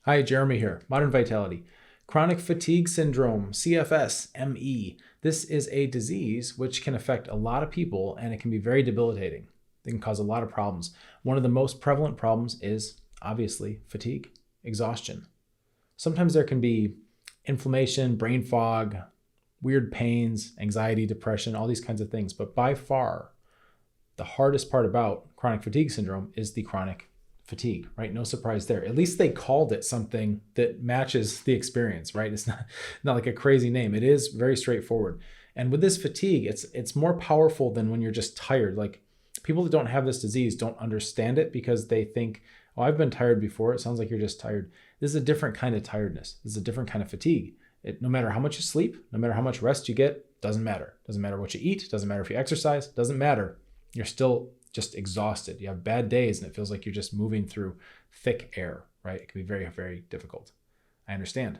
Hi, Jeremy here. Modern Vitality. Chronic fatigue syndrome, CFS, ME. This is a disease which can affect a lot of people and it can be very debilitating. It can cause a lot of problems. One of the most prevalent problems is obviously fatigue, exhaustion. Sometimes there can be inflammation, brain fog, weird pains, anxiety, depression, all these kinds of things. But by far, the hardest part about chronic fatigue syndrome is the chronic fatigue, right? No surprise there. At least they called it something that matches the experience, right? It's not like a crazy name. It is very straightforward. And with this fatigue, it's more powerful than when you're just tired. Like people that don't have this disease don't understand it because they think, oh, I've been tired before. It sounds like you're just tired. This is a different kind of tiredness. This is a different kind of fatigue. No matter how much you sleep, no matter how much rest you get, doesn't matter. Doesn't matter what you eat. Doesn't matter if you exercise. Doesn't matter. You're still just exhausted. You have bad days and it feels like you're just moving through thick air, right? It can be very, very difficult. I understand.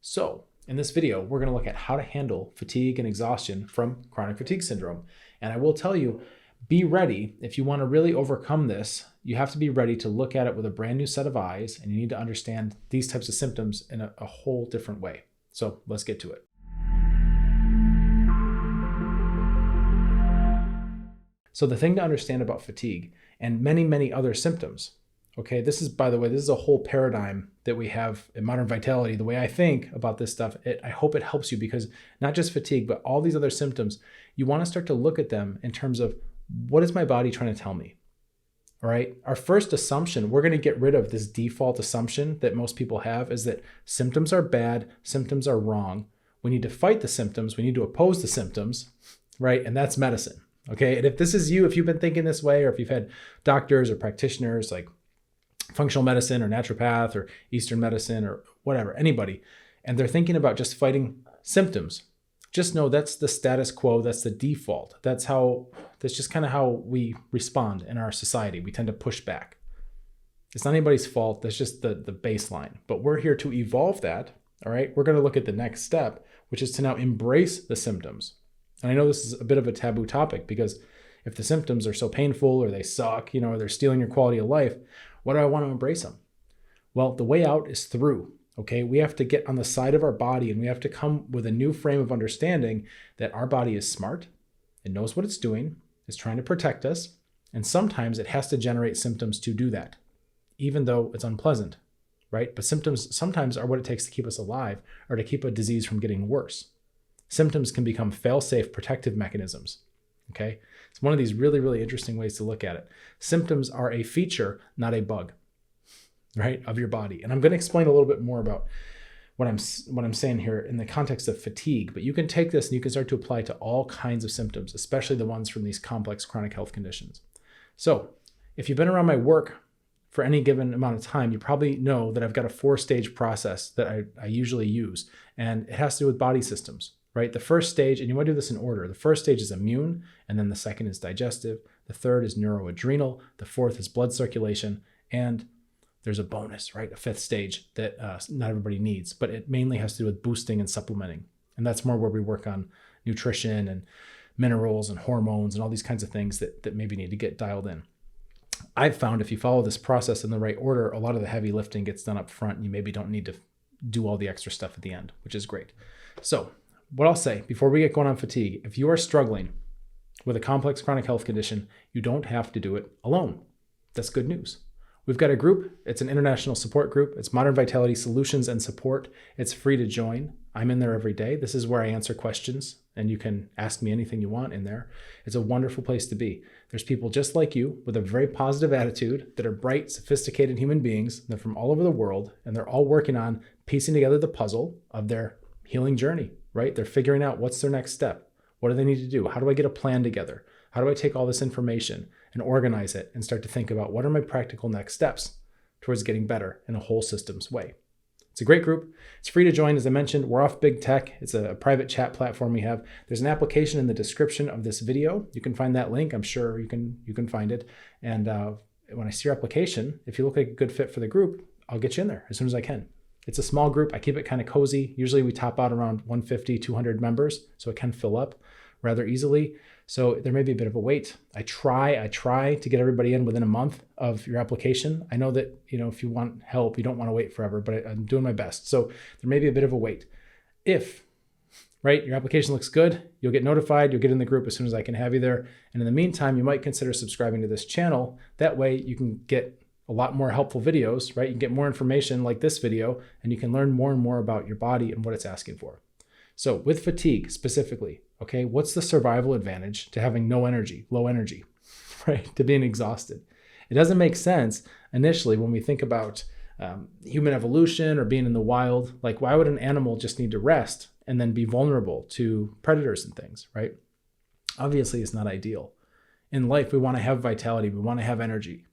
So in this video, we're going to look at how to handle fatigue and exhaustion from chronic fatigue syndrome. And I will tell you, be ready. If you want to really overcome this, you have to be ready to look at it with a brand new set of eyes, and you need to understand these types of symptoms in a whole different way. So let's get to it. So the thing to understand about fatigue and many, many other symptoms, okay, this is, by the way, this is a whole paradigm that we have in Modern Vitality. The way I think about this stuff, I hope it helps you, because not just fatigue, but all these other symptoms, you want to start to look at them in terms of, what is my body trying to tell me? All right. Our first assumption, we're going to get rid of this default assumption that most people have, is that symptoms are bad, symptoms are wrong. We need to fight the symptoms. We need to oppose the symptoms, right? And that's medicine. Okay. And if this is you, if you've been thinking this way, or if you've had doctors or practitioners like functional medicine or naturopath or Eastern medicine or whatever, anybody, and they're thinking about just fighting symptoms, just know that's the status quo. That's the default. That's just kind of how we respond in our society. We tend to push back. It's not anybody's fault. That's just the baseline. But we're here to evolve that. All right. We're going to look at the next step, which is to now embrace the symptoms. And I know this is a bit of a taboo topic, because if the symptoms are so painful or they suck, or they're stealing your quality of life, why do I want to embrace them? Well, the way out is through. Okay, we have to get on the side of our body, and we have to come with a new frame of understanding that our body is smart. It knows what it's doing. It's trying to protect us. And sometimes it has to generate symptoms to do that, even though it's unpleasant, right? But symptoms sometimes are what it takes to keep us alive, or to keep a disease from getting worse. Symptoms can become fail-safe protective mechanisms. Okay, it's one of these really, really interesting ways to look at it. Symptoms are a feature, not a bug, right, of your body. And I'm going to explain a little bit more about what I'm saying here in the context of fatigue, but you can take this and you can start to apply to all kinds of symptoms, especially the ones from these complex chronic health conditions. So if you've been around my work for any given amount of time, you probably know that I've got a 4-stage process that I usually use, and it has to do with body systems, right? The first stage, and you want to do this in order. The first stage is immune, and then the second is digestive. The third is neuroadrenal. The fourth is blood circulation, and there's a bonus, right? A 5th stage that not everybody needs, but it mainly has to do with boosting and supplementing. And that's more where we work on nutrition and minerals and hormones and all these kinds of things that maybe need to get dialed in. I've found if you follow this process in the right order, a lot of the heavy lifting gets done up front, and you maybe don't need to do all the extra stuff at the end, which is great. So what I'll say before we get going on fatigue, if you are struggling with a complex chronic health condition, you don't have to do it alone. That's good news. We've got a group. It's an international support group. It's Modern Vitality Solutions and Support. It's free to join. I'm in there every day. This is where I answer questions, and you can ask me anything you want in there. It's a wonderful place to be. There's people just like you with a very positive attitude that are bright, sophisticated human beings. They're from all over the world, and they're all working on piecing together the puzzle of their healing journey, right? They're figuring out what's their next step. What do they need to do? How do I get a plan together? How do I take all this information and organize it and start to think about what are my practical next steps towards getting better in a whole systems way? It's a great group. It's free to join. As I mentioned, we're off Big Tech. It's a private chat platform we have. There's an application in the description of this video. You can find that link. I'm sure you can find it. And when I see your application, if you look like a good fit for the group, I'll get you in there as soon as I can. It's a small group. I keep it kind of cozy. Usually we top out around 150, 200 members, so it can fill up rather easily. So there may be a bit of a wait. I try to get everybody in within a month of your application. I know that, if you want help, you don't want to wait forever, but I'm doing my best. So there may be a bit of a wait. If, right, your application looks good, you'll get notified, you'll get in the group as soon as I can have you there. And in the meantime, you might consider subscribing to this channel. That way you can get a lot more helpful videos, right? You can get more information like this video, and you can learn more and more about your body and what it's asking for. So with fatigue specifically, okay, what's the survival advantage to having no energy, low energy, right? To being exhausted. It doesn't make sense initially when we think about human evolution or being in the wild. Like, why would an animal just need to rest and then be vulnerable to predators and things, right? Obviously, it's not ideal. In life, we want to have vitality. We want to have energy.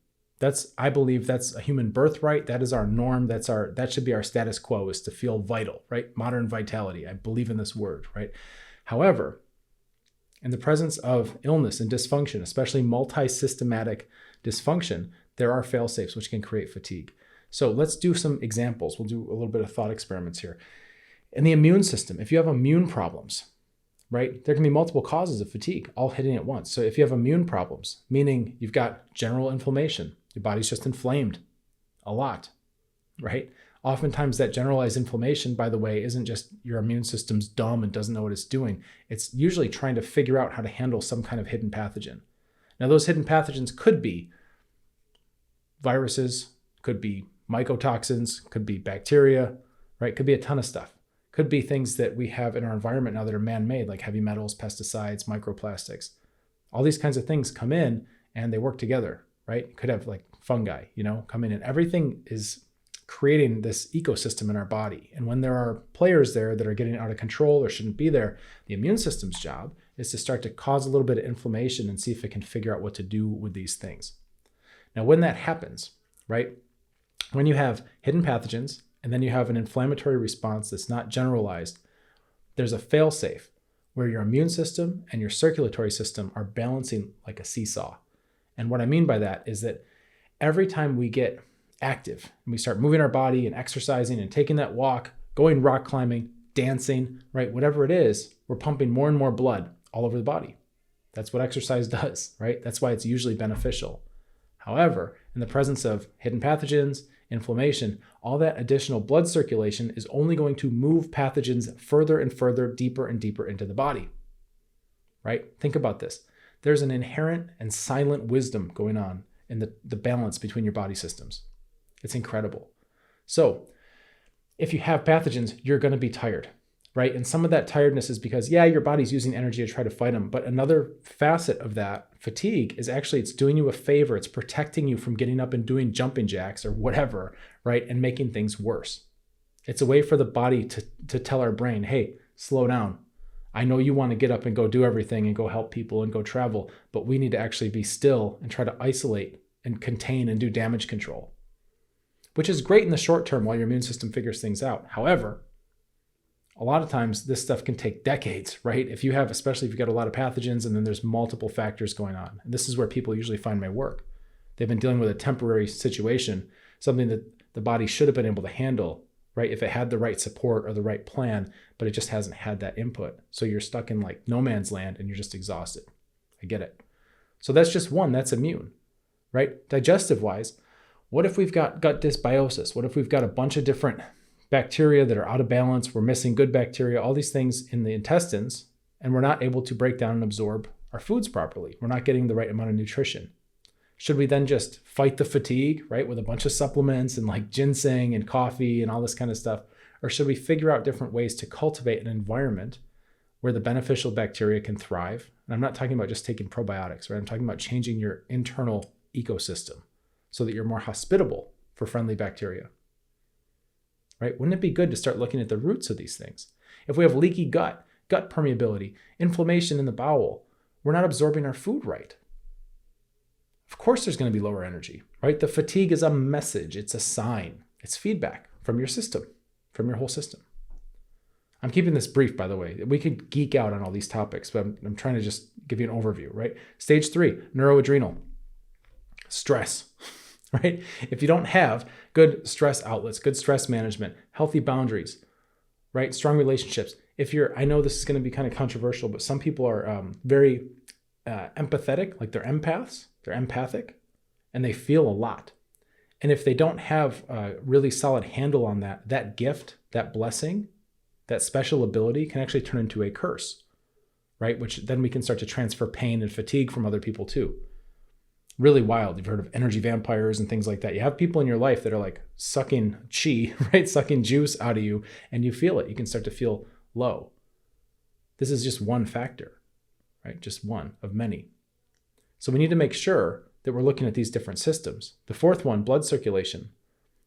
I believe that's a human birthright. That is our norm. That should be our status quo, is to feel vital, right? Modern vitality. I believe in this word, right? However, in the presence of illness and dysfunction, especially multi-systematic dysfunction, there are fail-safes which can create fatigue. So let's do some examples. We'll do a little bit of thought experiments here. In the immune system, if you have immune problems, right, there can be multiple causes of fatigue all hitting at once. So if you have immune problems, meaning you've got general inflammation, your body's just inflamed a lot, right? Oftentimes that generalized inflammation, by the way, isn't just your immune system's dumb and doesn't know what it's doing. It's usually trying to figure out how to handle some kind of hidden pathogen. Now, those hidden pathogens could be viruses, could be mycotoxins, could be bacteria, right? Could be a ton of stuff. Could be things that we have in our environment now that are man-made, like heavy metals, pesticides, microplastics. All these kinds of things come in and they work together, right? You could have like fungi, come in, and everything is creating this ecosystem in our body. And when there are players there that are getting out of control or shouldn't be there, the immune system's job is to start to cause a little bit of inflammation and see if it can figure out what to do with these things. Now, when that happens, right? When you have hidden pathogens and then you have an inflammatory response that's not generalized, there's a fail-safe where your immune system and your circulatory system are balancing like a seesaw. And what I mean by that is that every time we get active and we start moving our body and exercising and taking that walk, going rock climbing, dancing, right? Whatever it is, we're pumping more and more blood all over the body. That's what exercise does, right? That's why it's usually beneficial. However, in the presence of hidden pathogens, inflammation, all that additional blood circulation is only going to move pathogens further and further, deeper and deeper into the body, right? Think about this. There's an inherent and silent wisdom going on in the balance between your body systems. It's incredible. So if you have pathogens, you're going to be tired, right? And some of that tiredness is because, your body's using energy to try to fight them. But another facet of that fatigue is actually it's doing you a favor. It's protecting you from getting up and doing jumping jacks or whatever, right? And making things worse. It's a way for the body to tell our brain, hey, slow down. I know you want to get up and go do everything and go help people and go travel, but we need to actually be still and try to isolate and contain and do damage control, which is great in the short term while your immune system figures things out. However, a lot of times this stuff can take decades, right? Especially if you've got a lot of pathogens and then there's multiple factors going on. And this is where people usually find my work. They've been dealing with a temporary situation, something that the body should have been able to handle, right? If it had the right support or the right plan, but it just hasn't had that input. So you're stuck in like no man's land and you're just exhausted. I get it. So that's just one, that's immune, right? Digestive wise, what if we've got gut dysbiosis? What if we've got a bunch of different bacteria that are out of balance? We're missing good bacteria, all these things in the intestines, and we're not able to break down and absorb our foods properly. We're not getting the right amount of nutrition. Should we then just fight the fatigue, right, with a bunch of supplements and like ginseng and coffee and all this kind of stuff? Or should we figure out different ways to cultivate an environment where the beneficial bacteria can thrive? And I'm not talking about just taking probiotics, right? I'm talking about changing your internal ecosystem so that you're more hospitable for friendly bacteria, right? Wouldn't it be good to start looking at the roots of these things? If we have leaky gut permeability, inflammation in the bowel, we're not absorbing our food right. Of course, there's going to be lower energy, right? The fatigue is a message. It's a sign. It's feedback from your system, from your whole system. I'm keeping this brief, by the way. We could geek out on all these topics, but I'm trying to just give you an overview, right? Stage 3, neuroadrenal. Stress, right? If you don't have good stress outlets, good stress management, healthy boundaries, right? Strong relationships, I know this is going to be kind of controversial, but some people are very empathetic, like they're empaths, they're empathic, and they feel a lot. And if they don't have a really solid handle on that gift, that blessing, that special ability can actually turn into a curse, right? Which then we can start to transfer pain and fatigue from other people too. Really wild. You've heard of energy vampires and things like that. You have people in your life that are like sucking chi, right? Sucking juice out of you, and you feel it. You can start to feel low. This is just one factor, right? Just one of many. So we need to make sure that we're looking at these different systems. The fourth one, blood circulation.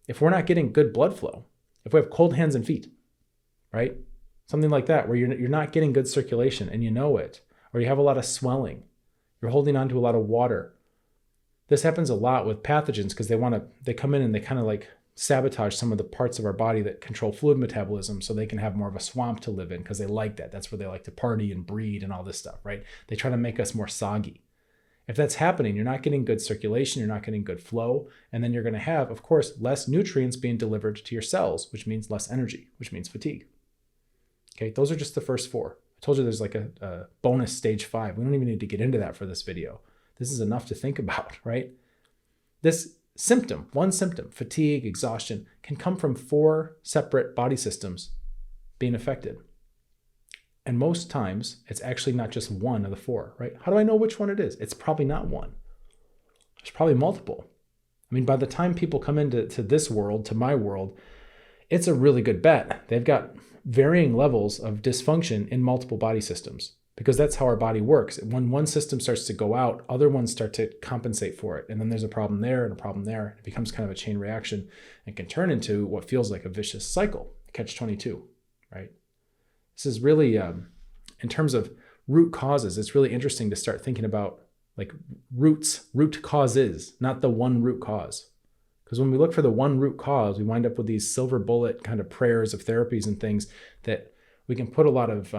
If we're not getting good blood flow, if we have cold hands and feet, right? Something like that, where you're not getting good circulation and you know it, or you have a lot of swelling, you're holding on to a lot of water. This happens a lot with pathogens because they come in and they kind of like sabotage some of the parts of our body that control fluid metabolism so they can have more of a swamp to live in because they like that. That's where they like to party and breed and all this stuff, right? They try to make us more soggy. If that's happening, you're not getting good circulation, you're not getting good flow, and then you're going to have, of course, less nutrients being delivered to your cells, which means less energy, which means fatigue. Okay, those are just the first four. I told you there's like a bonus stage 5. We don't even need to get into that for this video. This is enough to think about, right? This symptom, one symptom, fatigue, exhaustion, can come from 4 separate body systems being affected. And most times, it's actually not just one of the 4, right? How do I know which one it is? It's probably not one. There's probably multiple. I mean, by the time people come into this world, to my world, it's a really good bet. They've got varying levels of dysfunction in multiple body systems because that's how our body works. When one system starts to go out, other ones start to compensate for it. And then there's a problem there and a problem there. It becomes kind of a chain reaction and can turn into what feels like a vicious cycle, catch-22, right? This is really, in terms of root causes, it's really interesting to start thinking about like root causes, not the one root cause. Because when we look for the one root cause, we wind up with these silver bullet kind of prayers of therapies and things that we can put a lot of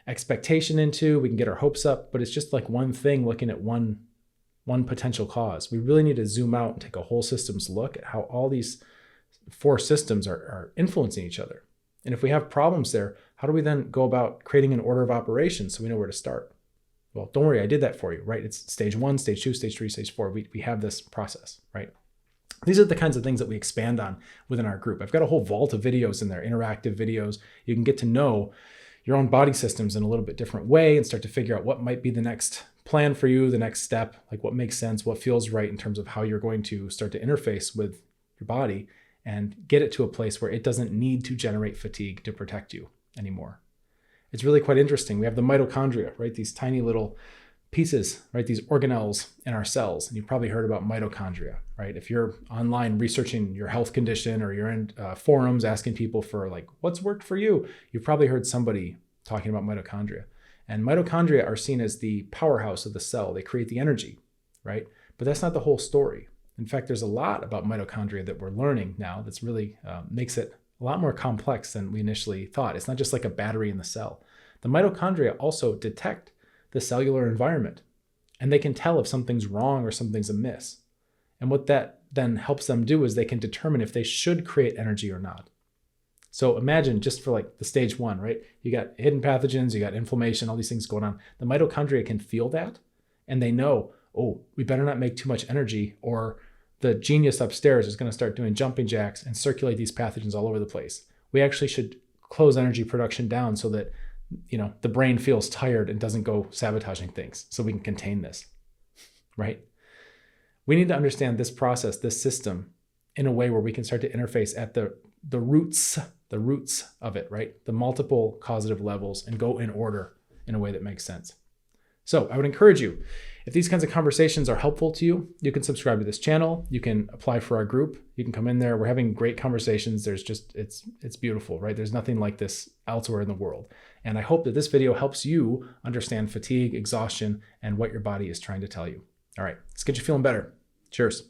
expectation into, we can get our hopes up, but it's just like one thing looking at one potential cause. We really need to zoom out and take a whole systems look at how all these 4 systems are influencing each other. And if we have problems there, how do we then go about creating an order of operations so we know where to start? Well, don't worry, I did that for you, right? It's stage 1, stage 2, stage 3, stage 4. We have this process, right? These are the kinds of things that we expand on within our group. I've got a whole vault of videos in there, interactive videos. You can get to know your own body systems in a little bit different way and start to figure out what might be the next plan for you, the next step, like what makes sense, what feels right in terms of how you're going to start to interface with your body and get it to a place where it doesn't need to generate fatigue to protect you anymore. It's really quite interesting. We have the mitochondria, right? These tiny little pieces, right? These organelles in our cells. And you've probably heard about mitochondria, right? If you're online researching your health condition or you're in forums asking people for like, what's worked for you? You've probably heard somebody talking about mitochondria. And mitochondria are seen as the powerhouse of the cell. They create the energy, right? But that's not the whole story. In fact, there's a lot about mitochondria that we're learning now that's really makes it a lot more complex than we initially thought. It's not just like a battery in the cell. The mitochondria also detect the cellular environment, and they can tell if something's wrong or something's amiss. And what that then helps them do is they can determine if they should create energy or not. So imagine just for like the stage 1, right? You got hidden pathogens, you got inflammation, all these things going on. The mitochondria can feel that, and they know, oh, we better not make too much energy or the genius upstairs is going to start doing jumping jacks and circulate these pathogens all over the place. We actually should close energy production down so that, the brain feels tired and doesn't go sabotaging things so we can contain this, right? We need to understand this process, this system in a way where we can start to interface at the roots of it, right? The multiple causative levels and go in order in a way that makes sense. So I would encourage you, if these kinds of conversations are helpful to you, you can subscribe to this channel. You can apply for our group. You can come in there. We're having great conversations. It's beautiful, right? There's nothing like this elsewhere in the world. And I hope that this video helps you understand fatigue, exhaustion, and what your body is trying to tell you. All right, let's get you feeling better. Cheers.